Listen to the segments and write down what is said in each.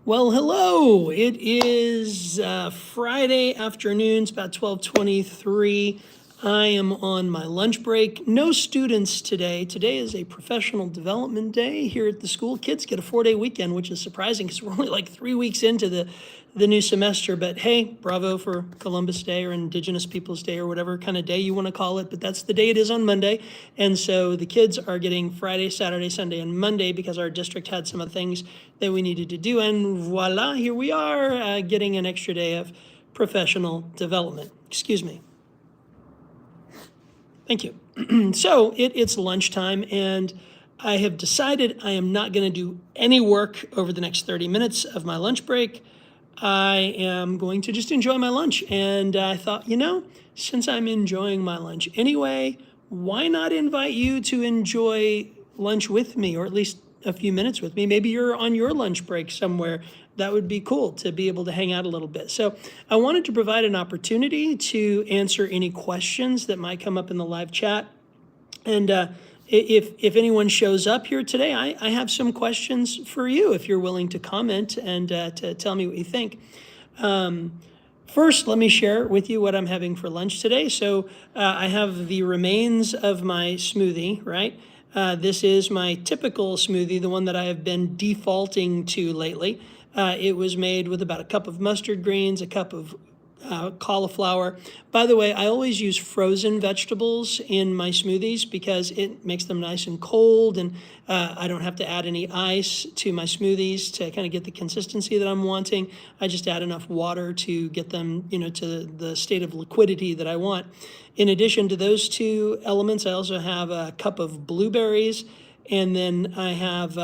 Well, hello. It is Friday afternoon. It's about 12:23. I am on my lunch break. No students today. Today is a professional development day here at the school. Kids get a 4-day weekend, which is surprising because we're only like 3 weeks into the new semester. But hey, bravo for Columbus Day or Indigenous Peoples Day or whatever kind of day you want to call it. But that's the day it is on Monday. And so the kids are getting Friday, Saturday, Sunday, and Monday because our district had some of the things that we needed to do. And voila, here we are getting an extra day of professional development. Excuse me. Thank you. So it's lunchtime, and I have decided I am not going to do any work over the next 30 minutes of my lunch break. I am going to just enjoy my lunch. And I thought, since I'm enjoying my lunch anyway, why not invite you to enjoy lunch with me, or at least a few minutes with me? Maybe you're on your lunch break somewhere. That would be cool to be able to hang out a little bit. So I wanted to provide an opportunity to answer any questions that might come up in the live chat. And if anyone shows up here today, I have some questions for you if you're willing to comment and to tell me what you think. First, let me share with you what I'm having for lunch today. So I have the remains of my smoothie, right? This is my typical smoothie, the one that I have been defaulting to lately. It was made with about a cup of mustard greens, a cup of cauliflower. By the way, I always use frozen vegetables in my smoothies because it makes them nice and cold, and I don't have to add any ice to my smoothies to kind of get the consistency that I'm wanting. I just add enough water to get them, to the state of liquidity that I want. In addition to those two elements, I also have a cup of blueberries, and then I have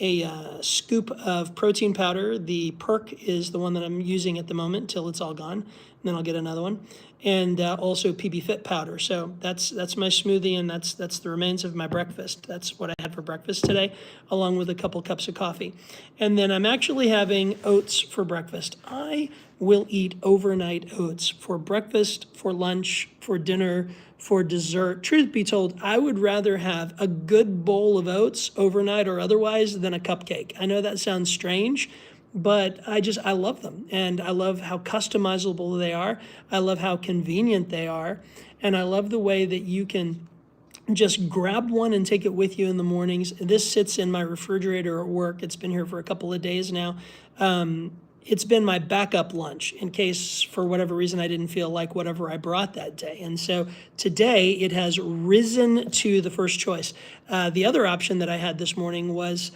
a scoop of protein powder. The Perk is the one that I'm using at the moment till it's all gone. And then I'll get another one. And also PB Fit powder. So that's my smoothie, and that's the remains of my breakfast. That's what I had for breakfast today, along with a couple cups of coffee. And then I'm actually having oats for breakfast. I will eat overnight oats for breakfast, for lunch, for dinner, for dessert. Truth be told, I would rather have a good bowl of oats overnight or otherwise than a cupcake. I know that sounds strange, but I love them, and I love how customizable they are. I love how convenient they are, and I love the way that you can just grab one and take it with you in the mornings. This sits in my refrigerator at work. It's been here for a couple of days now. It's been my backup lunch in case, for whatever reason, I didn't feel like whatever I brought that day. And so today it has risen to the first choice. The other option that I had this morning was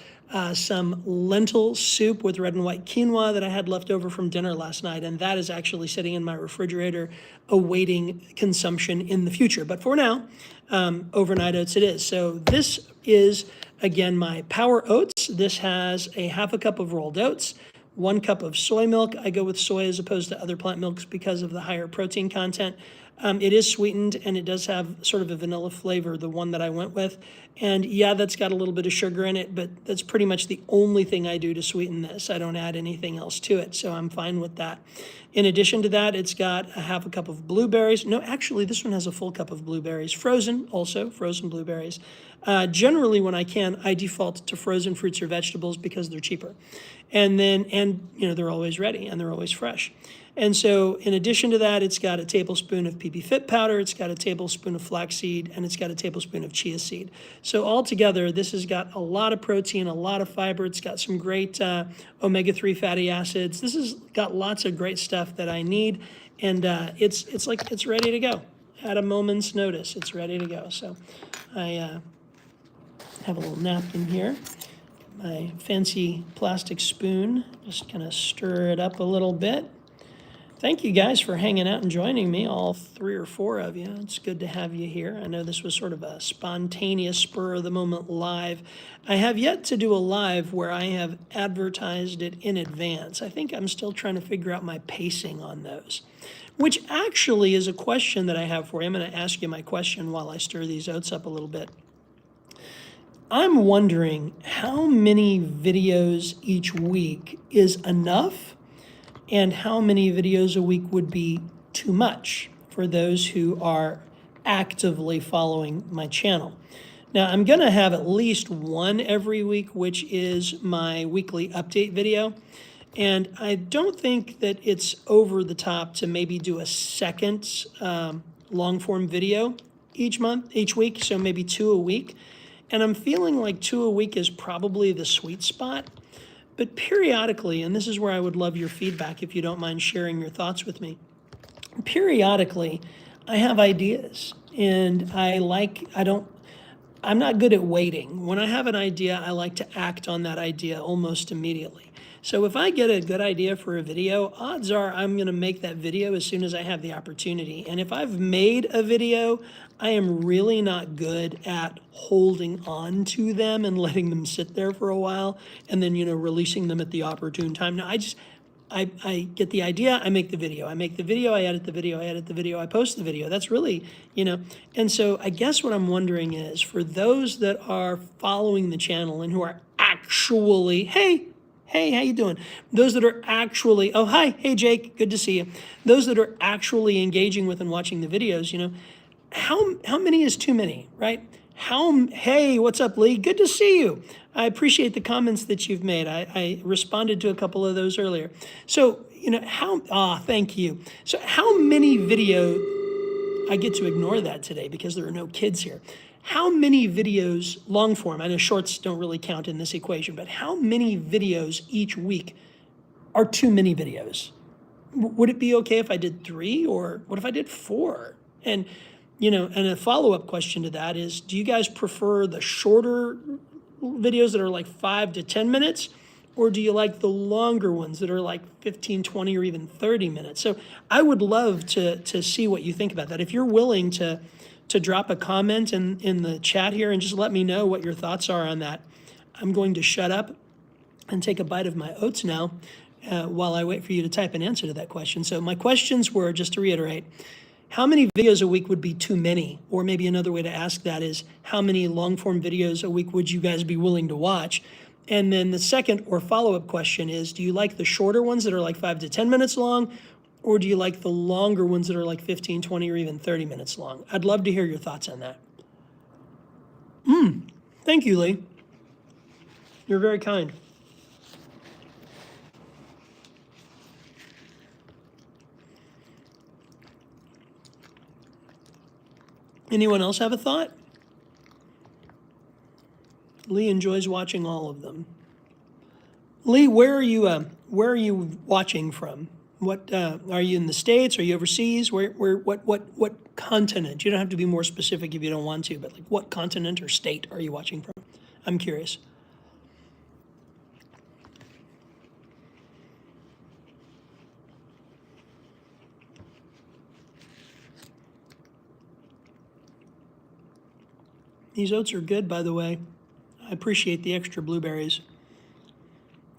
some lentil soup with red and white quinoa that I had left over from dinner last night. And that is actually sitting in my refrigerator awaiting consumption in the future. But for now, overnight oats it is. So this is, again, my Power Oats. This has a half a cup of rolled oats, 1 cup of soy milk. I go with soy as opposed to other plant milks because of the higher protein content. It is sweetened, and it does have sort of a vanilla flavor, the one that I went with. And yeah, that's got a little bit of sugar in it, but that's pretty much the only thing I do to sweeten this. I don't add anything else to it, so I'm fine with that. In addition to that, it's got a half a cup of blueberries. No, actually, this one has a full cup of blueberries. Frozen, also, frozen blueberries. Generally, when I can, I default to frozen fruits or vegetables because they're cheaper. And they're always ready and they're always fresh. And so in addition to that, it's got a tablespoon of PB Fit powder, it's got a tablespoon of flaxseed, and it's got a tablespoon of chia seed. So altogether, this has got a lot of protein, a lot of fiber. It's got some great omega-3 fatty acids. This has got lots of great stuff that I need, and it's ready to go. At a moment's notice, it's ready to go. So I have a little napkin here. My fancy plastic spoon, just kind of stir it up a little bit. Thank you guys for hanging out and joining me, all 3 or 4 of you. It's good to have you here. I know this was sort of a spontaneous, spur-of-the-moment live. I have yet to do a live where I have advertised it in advance. I think I'm still trying to figure out my pacing on those, which actually is a question that I have for you. I'm going to ask you my question while I stir these oats up a little bit. I'm wondering how many videos each week is enough, and how many videos a week would be too much for those who are actively following my channel. Now, I'm going to have at least one every week, which is my weekly update video. And I don't think that it's over the top to maybe do a second long form video each week, so maybe 2 a week. And I'm feeling like 2 a week is probably the sweet spot. But periodically, and this is where I would love your feedback if you don't mind sharing your thoughts with me. Periodically, I have ideas, and I'm not good at waiting. When I have an idea, I like to act on that idea almost immediately. So if I get a good idea for a video, odds are I'm going to make that video as soon as I have the opportunity. And if I've made a video, I am really not good at holding on to them and letting them sit there for a while and then, releasing them at the opportune time. Now, I get the idea, I make the video. I make the video, I edit the video, I edit the video, I post the video. That's really, And so I guess what I'm wondering is, for those that are following the channel and who are actually, hey, how you doing? Those that are actually, oh, hi, hey, Jake, good to see you. Those that are actually engaging with and watching the videos, how many is too many, right? Hey, what's up, Lee? Good to see you. I appreciate the comments that you've made. I responded to a couple of those earlier. So, thank you. So how many videos, I get to ignore that today because there are no kids here. How many videos, long form, I know shorts don't really count in this equation, but how many videos each week are too many videos? Would it be okay if I did 3, or what if I did 4? And, and a follow-up question to that is, do you guys prefer the shorter videos that are like 5 to 10 minutes? Or do you like the longer ones that are like 15, 20, or even 30 minutes? So I would love to see what you think about that. If you're willing to drop a comment in the chat here and just let me know what your thoughts are on that. I'm going to shut up and take a bite of my oats now while I wait for you to type an answer to that question. So my questions were, just to reiterate, how many videos a week would be too many? Or maybe another way to ask that is, how many long form videos a week would you guys be willing to watch? And then the second or follow-up question is, do you like the shorter ones that are like 5 to 10 minutes long? Or do you like the longer ones that are like 15, 20, or even 30 minutes long? I'd love to hear your thoughts on that. Thank you, Lee. You're very kind. Anyone else have a thought? Lee enjoys watching all of them. Lee, where are you watching from? What are you in the States? Are you overseas? What continent? You don't have to be more specific if you don't want to, but like, what continent or state are you watching from? I'm curious. These oats are good, by the way. I appreciate the extra blueberries.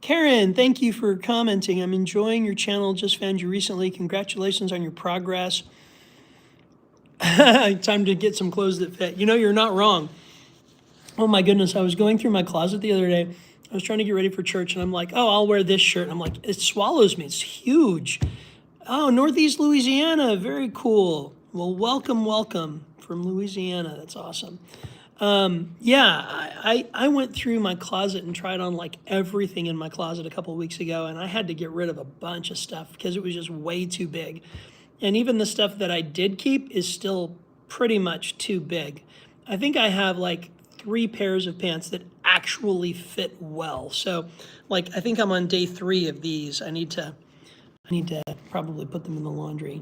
Karen, thank you for commenting. I'm enjoying your channel. Just found you recently. Congratulations on your progress. Time to get some clothes that fit. You're not wrong. Oh my goodness, I was going through my closet the other day. I was trying to get ready for church, and I'm like, oh, I'll wear this shirt. And I'm like, it swallows me. It's huge. Oh, Northeast Louisiana. Very cool. Well, welcome from Louisiana. That's awesome. I went through my closet and tried on like everything in my closet a couple of weeks ago, and I had to get rid of a bunch of stuff because it was just way too big. And even the stuff that I did keep is still pretty much too big. I think I have like 3 pairs of pants that actually fit well. So like, I think I'm on day 3 of these. I need to probably put them in the laundry,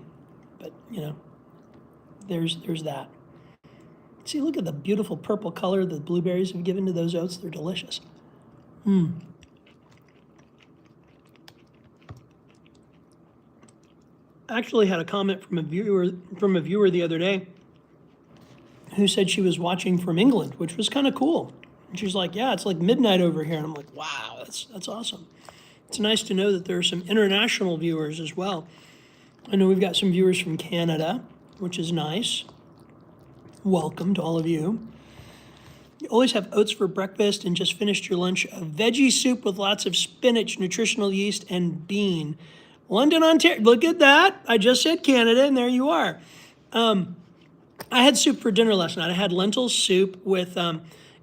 but there's that. See, look at the beautiful purple color the blueberries have given to those oats. They're delicious. I actually had a comment from a viewer the other day who said she was watching from England, which was kind of cool. And she's like, yeah, it's like midnight over here. And I'm like, wow, that's awesome. It's nice to know that there are some international viewers as well. I know we've got some viewers from Canada, which is nice. Welcome to all of you. You always have oats for breakfast and just finished your lunch of veggie soup with lots of spinach, nutritional yeast, and bean. London, Ontario. Look at that. I just said Canada, and there you are. I had soup for dinner last night. I had lentil soup with,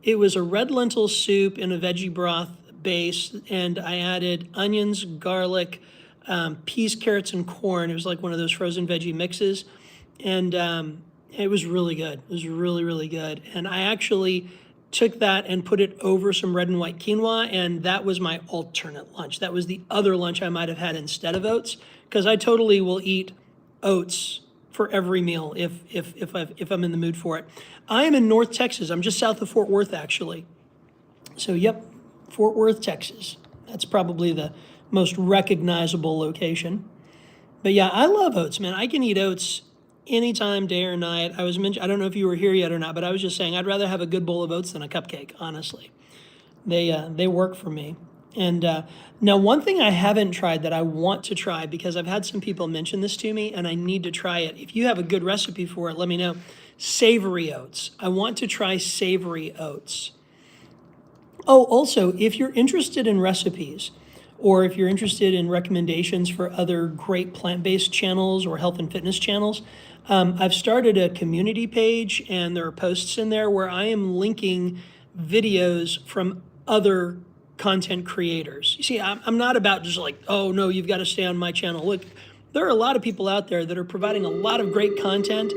it was a red lentil soup in a veggie broth base, and I added onions, garlic, peas, carrots, and corn. It was like one of those frozen veggie mixes, and it was really good. It was really, really good. And I actually took that and put it over some red and white quinoa, and that was my alternate lunch. That was the other lunch I might have had instead of oats, because I totally will eat oats for every meal if I'm in the mood for it. I am in North Texas. I'm just south of Fort Worth, actually. So, yep, Fort Worth, Texas. That's probably the most recognizable location. But yeah, I love oats, man. I can eat oats anytime, day or night. I don't know if you were here yet or not, but I was just saying I'd rather have a good bowl of oats than a cupcake, honestly. They work for me. And now one thing I haven't tried that I want to try, because I've had some people mention this to me and I need to try it. If you have a good recipe for it, let me know. Savory oats. I want to try savory oats. Oh, also, if you're interested in recipes, or if you're interested in recommendations for other great plant-based channels or health and fitness channels, I've started a community page, and there are posts in there where I am linking videos from other content creators. You see, I'm not about just like, oh no, you've got to stay on my channel. Look, there are a lot of people out there that are providing a lot of great content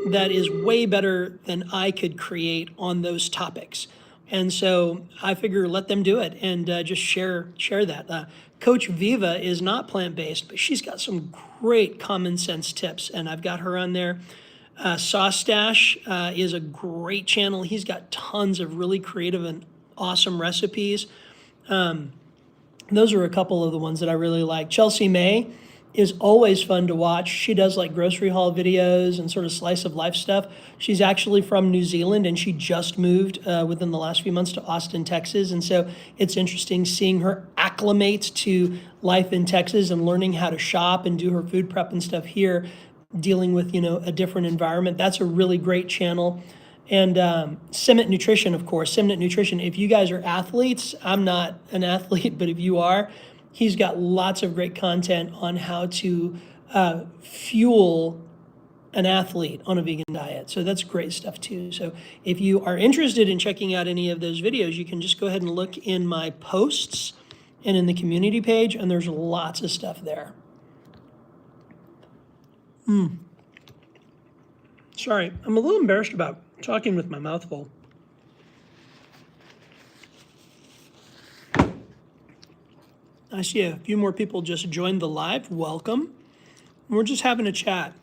that is way better than I could create on those topics. And so I figure let them do it and just share that. Coach Viva is not plant-based, but she's got some great common sense tips, and I've got her on there. Sauce Stash is a great channel. He's got tons of really creative and awesome recipes. Those are a couple of the ones that I really like. Chelsea May is always fun to watch. She does like grocery haul videos and sort of slice of life stuff. She's actually from New Zealand, and she just moved within the last few months to Austin, Texas. And so it's interesting seeing her acclimate to life in Texas and learning how to shop and do her food prep and stuff here, dealing with, a different environment. That's a really great channel. And Simnett Nutrition, of course. Simnett Nutrition, if you guys are athletes, I'm not an athlete, but if you are, he's got lots of great content on how to fuel an athlete on a vegan diet. So that's great stuff too. So if you are interested in checking out any of those videos, you can just go ahead and look in my posts and in the community page, and there's lots of stuff there. Sorry, I'm a little embarrassed about talking with my mouth full. I see a few more people just joined the live. Welcome. We're just having a chat.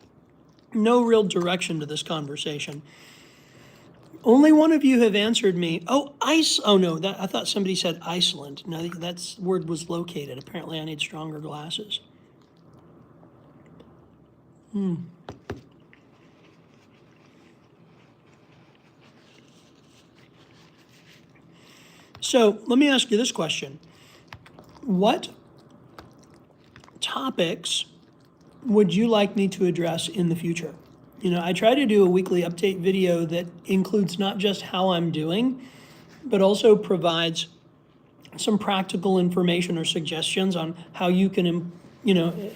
No real direction to this conversation. Only one of you have answered me. Oh, no, I thought somebody said Iceland. No, that's word was located. Apparently I need stronger glasses. So let me ask you this question. What topics would you like me to address in the future? I try to do a weekly update video that includes not just how I'm doing, but also provides some practical information or suggestions on how you can,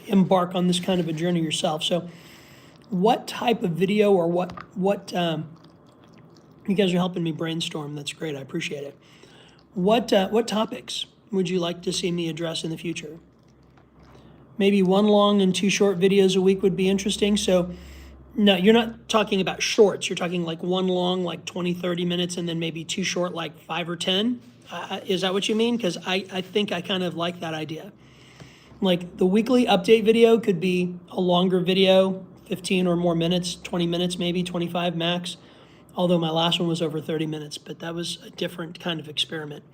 embark on this kind of a journey yourself. So what type of video or what you guys are helping me brainstorm. That's great. I appreciate it. What topics would you like to see me address in the future? Maybe 1 long and 2 short videos a week would be interesting. So no, you're not talking about shorts. You're talking like 1 long, like 20, 30 minutes, and then maybe 2 short, like 5 or 10. Is that what you mean? Because I think I kind of like that idea. Like the weekly update video could be a longer video, 15 or more minutes, 20 minutes, maybe 25 max. Although my last one was over 30 minutes, but that was a different kind of experiment.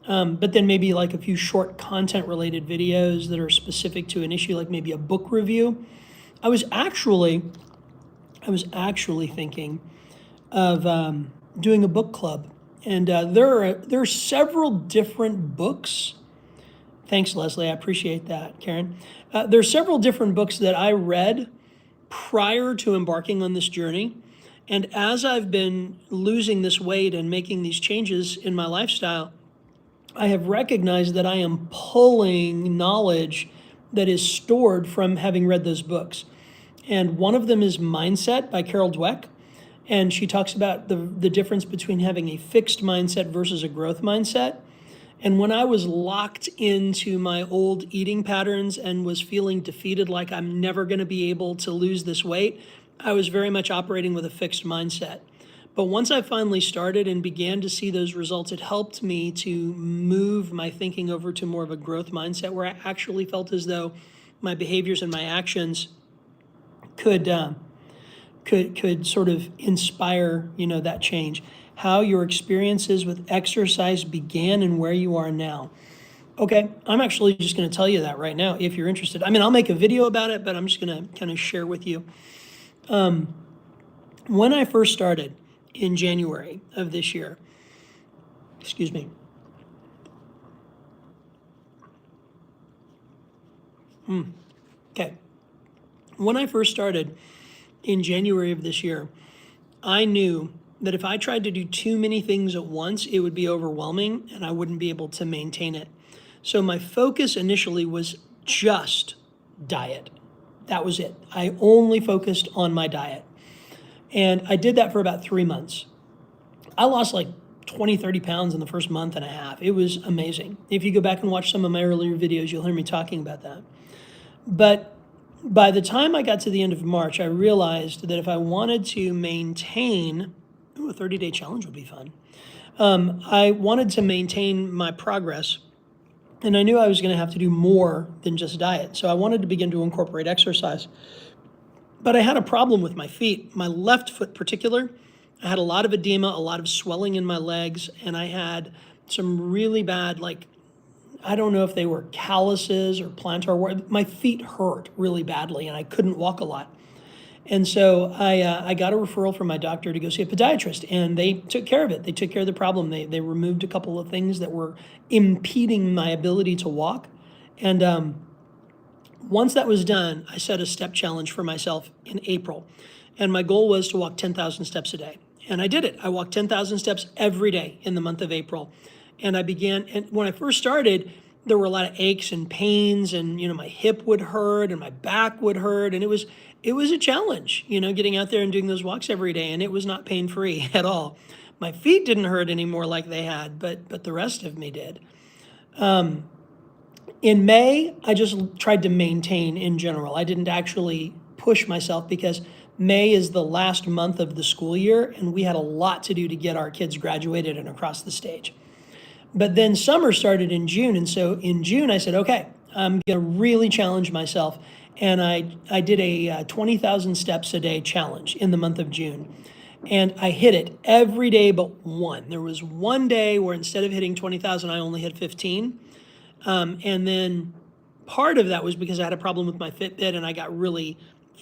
But then maybe like a few short content related videos that are specific to an issue, like maybe a book review. I was actually thinking of doing a book club, and there are several different books. Thanks, Leslie. I appreciate that, Karen. There are several different books that I read prior to embarking on this journey. And as I've been losing this weight and making these changes in my lifestyle, I have recognized that I am pulling knowledge that is stored from having read those books. And one of them is Mindset by Carol Dweck. And she talks about the difference between having a fixed mindset versus a growth mindset. And when I was locked into my old eating patterns and was feeling defeated, like I'm never going to be able to lose this weight, I was very much operating with a fixed mindset. But once I finally started and began to see those results, it helped me to move my thinking over to more of a growth mindset where I actually felt as though my behaviors and my actions could sort of inspire, that change. How your experiences with exercise began and where you are now. Okay, I'm actually just going to tell you that right now if you're interested. I mean, I'll make a video about it, but I'm just going to kind of share with you. When I first started in January of this year, excuse me. Okay. When I first started in January of this year, I knew that if I tried to do too many things at once, it would be overwhelming and I wouldn't be able to maintain it. So my focus initially was just diet. That was it. I only focused on my diet. And I did that for about 3 months. I lost like 20, 30 pounds in the first month and a half. It was amazing. If you go back and watch some of my earlier videos, you'll hear me talking about that. But by the time I got to the end of March, I realized that if I wanted to maintain, a 30-day challenge would be fun. I wanted to maintain my progress, and I knew I was going to have to do more than just diet. So I wanted to begin to incorporate exercise. But I had a problem with my feet. My left foot particular, I had a lot of edema, a lot of swelling in my legs, and I had some really bad, I don't know if they were calluses or plantar. My feet hurt really badly, and I couldn't walk a lot. And so I got a referral from my doctor to go see a podiatrist, and they took care of it. They took care of the problem. They removed a couple of things that were impeding my ability to walk. And once that was done, I set a step challenge for myself in April. And my goal was to walk 10,000 steps a day. And I did it. I walked 10,000 steps every day in the month of April. And and when I first started, there were a lot of aches and pains, and my hip would hurt and my back would hurt, and it was a challenge, getting out there and doing those walks every day, and it was not pain-free at all. My feet didn't hurt anymore like they had, but the rest of me did. In May, I just tried to maintain in general. I didn't actually push myself because May is the last month of the school year, and we had a lot to do to get our kids graduated and across the stage. But then summer started in June, and so in June I said, okay, I'm going to really challenge myself, and I did a 20,000 steps a day challenge in the month of June, and I hit it every day but one. There was one day where instead of hitting 20,000, I only hit 15, and then part of that was because I had a problem with my Fitbit, and I got really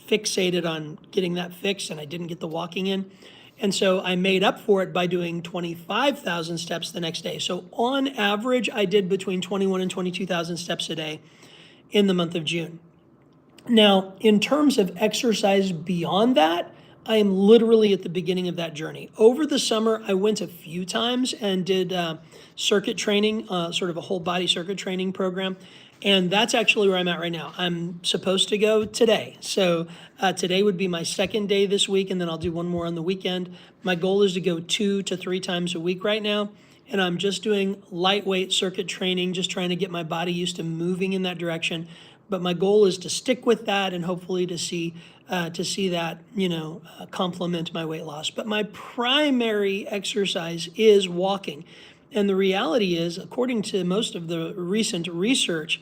fixated on getting that fixed, and I didn't get the walking in. And so I made up for it by doing 25,000 steps the next day. So on average, I did between 21 and 22,000 steps a day in the month of June. Now, in terms of exercise beyond that, I am literally at the beginning of that journey. Over the summer, I went a few times and did circuit training, sort of a whole body circuit training program. And that's actually where I'm at right now. I'm supposed to go today. So today would be my second day this week, and then I'll do one more on the weekend. My goal is to go 2 to 3 times a week right now. And I'm just doing lightweight circuit training, just trying to get my body used to moving in that direction. But my goal is to stick with that and hopefully to see that, complement my weight loss. But my primary exercise is walking. And the reality is, according to most of the recent research,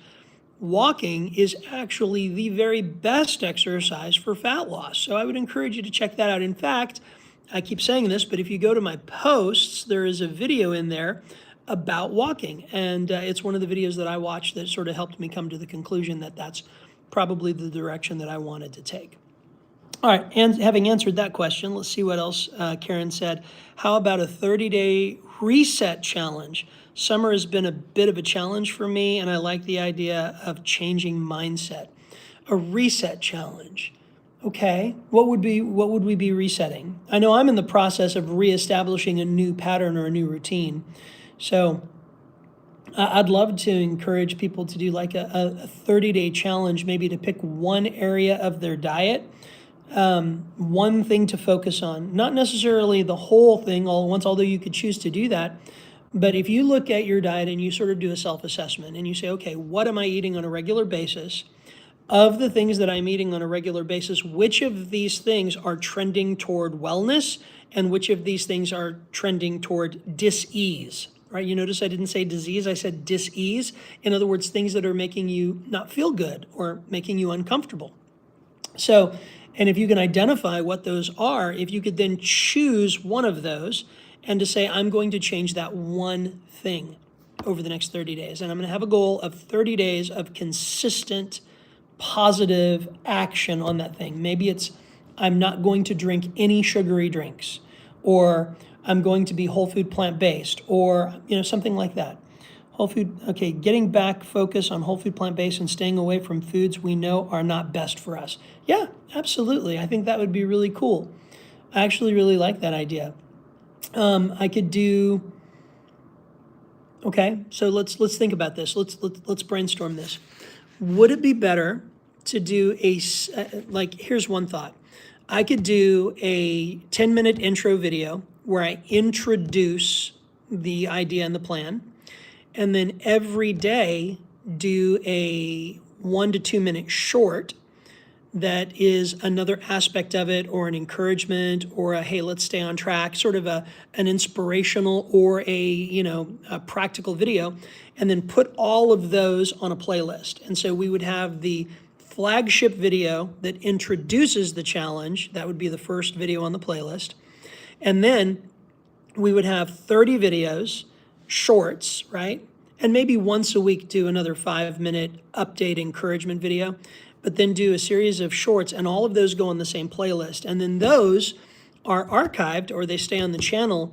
walking is actually the very best exercise for fat loss. So I would encourage you to check that out. In fact, I keep saying this, but if you go to my posts, there is a video in there about walking. And it's one of the videos that I watched that sort of helped me come to the conclusion that that's probably the direction that I wanted to take. All right, and having answered that question, let's see what else Karen said. How about a 30-day reset challenge? Summer has been a bit of a challenge for me, and I like the idea of changing mindset. A reset challenge. Okay, what would we be resetting? I know I'm in the process of reestablishing a new pattern or a new routine. So I'd love to encourage people to do like a 30-day challenge, maybe to pick one area of their diet, one thing to focus on, not necessarily the whole thing all at once, although you could choose to do that, But if you look at your diet and you sort of do a self-assessment and you say, okay, what am I eating on a regular basis? Of the things that I'm eating on a regular basis, which of these things are trending toward wellness and which of these things are trending toward dis-ease, right? You notice I didn't say disease, I said dis-ease. In other words, things that are making you not feel good or making you uncomfortable. So, and if you can identify what those are, if you could then choose one of those and to say, I'm going to change that one thing over the next 30 days. And I'm going to have a goal of 30 days of consistent positive action on that thing. Maybe it's I'm not going to drink any sugary drinks, or I'm going to be whole food plant-based, or something like that. Whole food, okay, getting back focus on whole food plant-based and staying away from foods we know are not best for us. Yeah, absolutely. I think that would be really cool. I actually really like that idea. I could do. Okay, so let's think about this. Let's brainstorm this. Would it be better to do here's one thought. I could do a 10-minute intro video where I introduce the idea and the plan, and then every day do a 1 to 2 minute short that is another aspect of it, or an encouragement, or a hey, let's stay on track, sort of an inspirational or a practical video, and then put all of those on a playlist. And so we would have the flagship video that introduces the challenge. That would be the first video on the playlist. And then we would have 30 videos, shorts, right? And maybe once a week do another 5-minute update encouragement video, but then do a series of shorts, and all of those go on the same playlist. And then those are archived, or they stay on the channel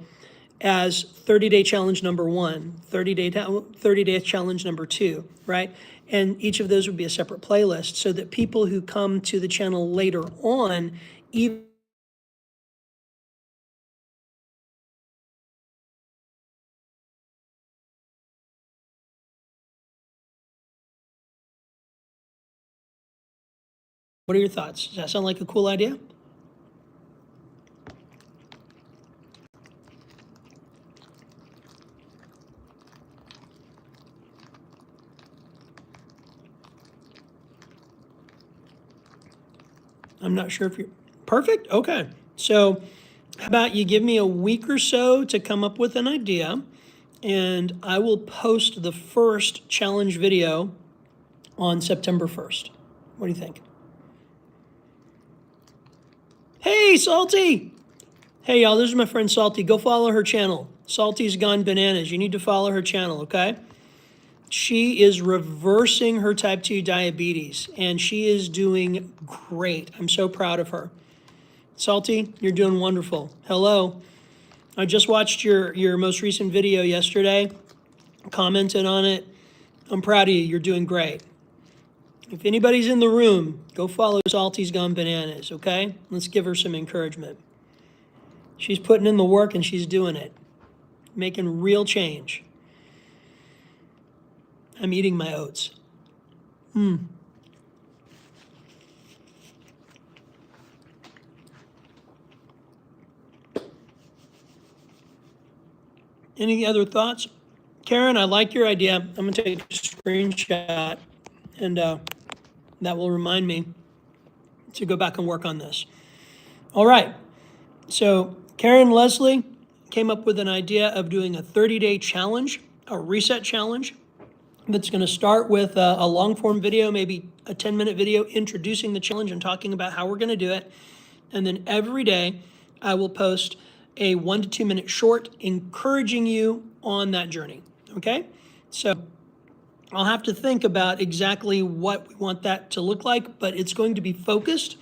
as 30-day challenge number 1, 30-day challenge number 2, right? And each of those would be a separate playlist, so that people who come to the channel later on, even what are your thoughts? Does that sound like a cool idea? I'm not sure if you're perfect. Okay. So how about you give me a week or so to come up with an idea, and I will post the first challenge video on September 1st. What do you think? Hey, Salty. Hey, y'all, this is my friend Salty. Go follow her channel. Salty's Gone Bananas. You need to follow her channel, okay? She is reversing her type 2 diabetes, and she is doing great. I'm so proud of her. Salty, you're doing wonderful. Hello. I just watched your most recent video yesterday, commented on it. I'm proud of you. You're doing great. If anybody's in the room, go follow Salty's Gone Bananas, okay? Let's give her some encouragement. She's putting in the work and she's doing it, making real change. I'm eating my oats. Any other thoughts? Karen, I like your idea. I'm going to take a screenshot, and that will remind me to go back and work on this. All right. So Karen Leslie came up with an idea of doing a 30-day challenge, a reset challenge, that's going to start with a long-form video, maybe a 10-minute video introducing the challenge and talking about how we're going to do it. And then every day I will post a 1 to 2 minute short encouraging you on that journey, okay? So I'll have to think about exactly what we want that to look like, but it's going to be focused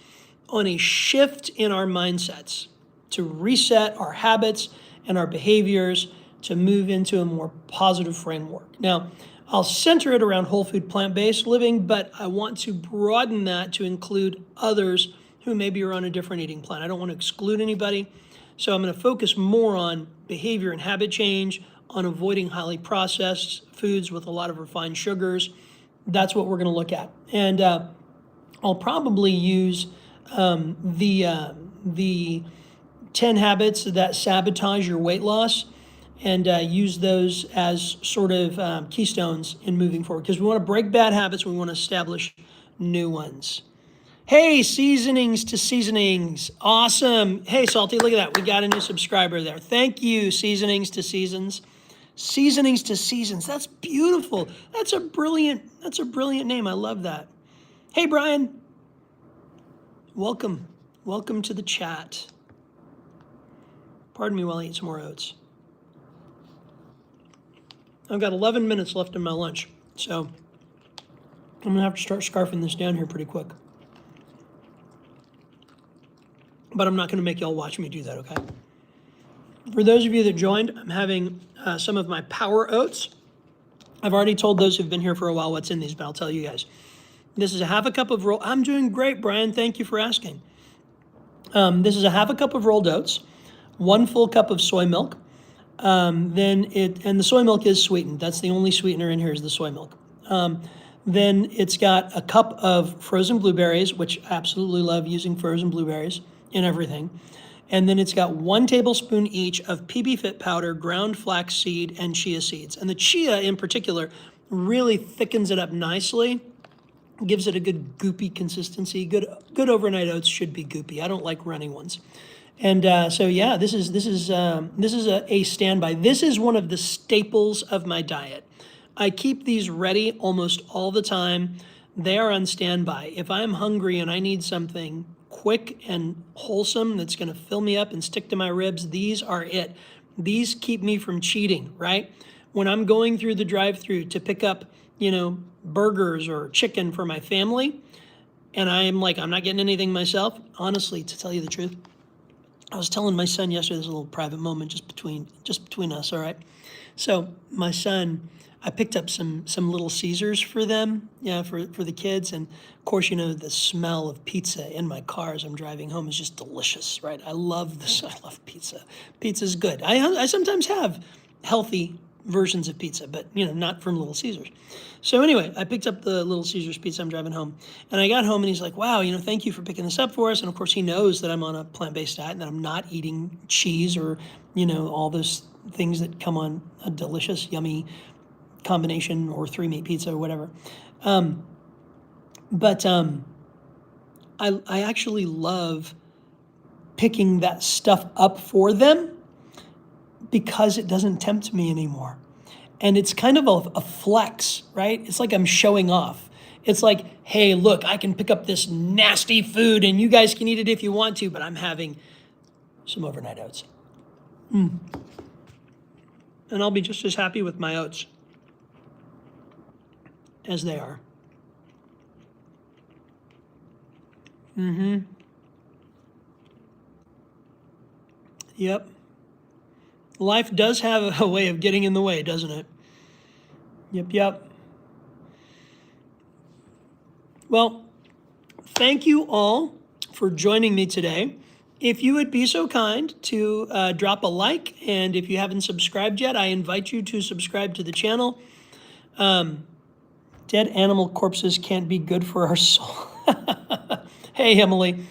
on a shift in our mindsets to reset our habits and our behaviors to move into a more positive framework. Now, I'll center it around whole food plant-based living, but I want to broaden that to include others who maybe are on a different eating plan. I don't want to exclude anybody. So I'm going to focus more on behavior and habit change, on avoiding highly processed foods with a lot of refined sugars. That's what we're going to look at. And I'll probably use the 10 habits that sabotage your weight loss and use those as sort of keystones in moving forward, because we want to break bad habits. We want to establish new ones. Hey, Seasonings to Seasonings. Awesome. Hey, Salty, look at that. We got a new subscriber there. Thank you, Seasonings to Seasons. Seasonings to Seasons. That's beautiful. That's a brilliant name. I love that. Hey, Brian. Welcome. Welcome to the chat. Pardon me while I eat some more oats. I've got 11 minutes left in my lunch, so I'm gonna have to start scarfing this down here pretty quick. But I'm not gonna make y'all watch me do that, okay? For those of you that joined, I'm having some of my power oats. I've already told those who've been here for a while what's in these, but I'll tell you guys. This is a half a cup of I'm doing great, Brian. Thank you for asking. This is a half a cup of rolled oats, 1 full cup of soy milk. And the soy milk is sweetened. That's the only sweetener in here is the soy milk. Then it's got a cup of frozen blueberries, which I absolutely love using frozen blueberries in everything. And then it's got 1 tablespoon each of PB Fit powder, ground flaxseed, and chia seeds. And the chia in particular really thickens it up nicely, gives it a good goopy consistency. Good overnight oats should be goopy. I don't like runny ones. And so yeah, this is a standby. This is one of the staples of my diet. I keep these ready almost all the time. They are on standby. If I'm hungry and I need something quick and wholesome that's going to fill me up and stick to my ribs, these are it. These keep me from cheating, right? When I'm going through the drive-through to pick up, burgers or chicken for my family, and I'm like, I'm not getting anything myself, honestly, to tell you the truth, I was telling my son yesterday, there's a little private moment just between us, all right? So my son, I picked up some Little Caesars for them, for the kids. And of course, the smell of pizza in my car as I'm driving home is just delicious, right? I love this. I love pizza. Pizza's good. I sometimes have healthy versions of pizza, but not from Little Caesars. So anyway, I picked up the Little Caesars pizza. I'm driving home, and I got home, and he's like, "Wow, thank you for picking this up for us." And of course, he knows that I'm on a plant-based diet and that I'm not eating cheese or all those things that come on a delicious, yummy combination or 3-meat pizza or whatever. But I actually love picking that stuff up for them because it doesn't tempt me anymore. And it's kind of a flex, right? It's like I'm showing off. It's like, hey, look, I can pick up this nasty food and you guys can eat it if you want to, but I'm having some overnight oats. And I'll be just as happy with my oats as they are. Yep. Life does have a way of getting in the way, doesn't it? Yep. Well, thank you all for joining me today. If you would be so kind to drop a like, and if you haven't subscribed yet, I invite you to subscribe to the channel. Dead animal corpses can't be good for our soul. Hey, Emily.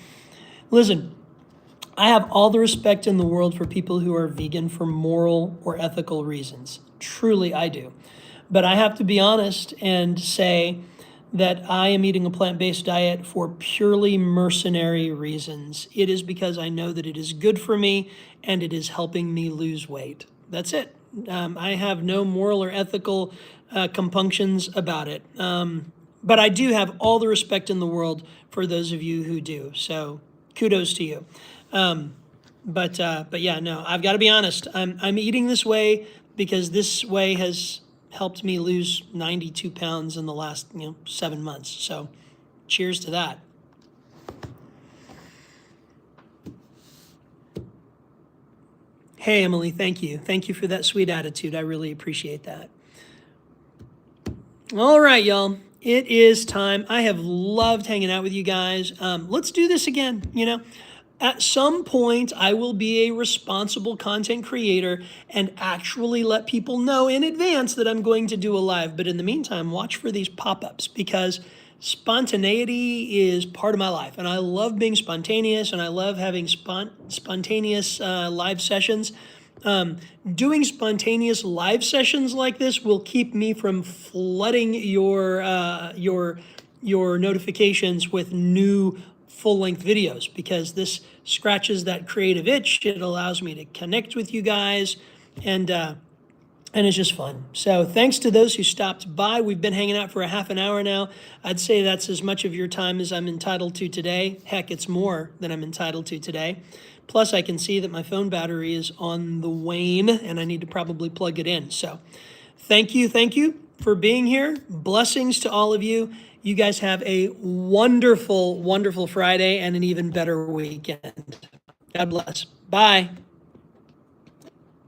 Listen, I have all the respect in the world for people who are vegan for moral or ethical reasons. Truly, I do. But I have to be honest and say that I am eating a plant-based diet for purely mercenary reasons. It is because I know that it is good for me and it is helping me lose weight. That's it. I have no moral or ethical compunctions about it. But I do have all the respect in the world for those of you who do. So kudos to you. But yeah, no, I've got to be honest. I'm eating this way because this way has helped me lose 92 pounds in the last 7 months. So cheers to that. Hey, Emily, thank you. Thank you for that sweet attitude. I really appreciate that. All right, y'all. It is time. I have loved hanging out with you guys. Let's do this again. At some point, I will be a responsible content creator and actually let people know in advance that I'm going to do a live. But in the meantime, watch for these pop-ups because spontaneity is part of my life. And I love being spontaneous, and I love having spontaneous live sessions. Doing spontaneous live sessions like this will keep me from flooding your notifications with new full-length videos, because this scratches that creative itch. It allows me to connect with you guys, and it's just fun. So thanks to those who stopped by. We've been hanging out for a half an hour now. I'd say that's as much of your time as I'm entitled to today. Heck, it's more than I'm entitled to today. Plus, I can see that my phone battery is on the wane, and I need to probably plug it in. So thank you for being here. Blessings to all of you. You guys have a wonderful, wonderful Friday and an even better weekend. God bless. Bye.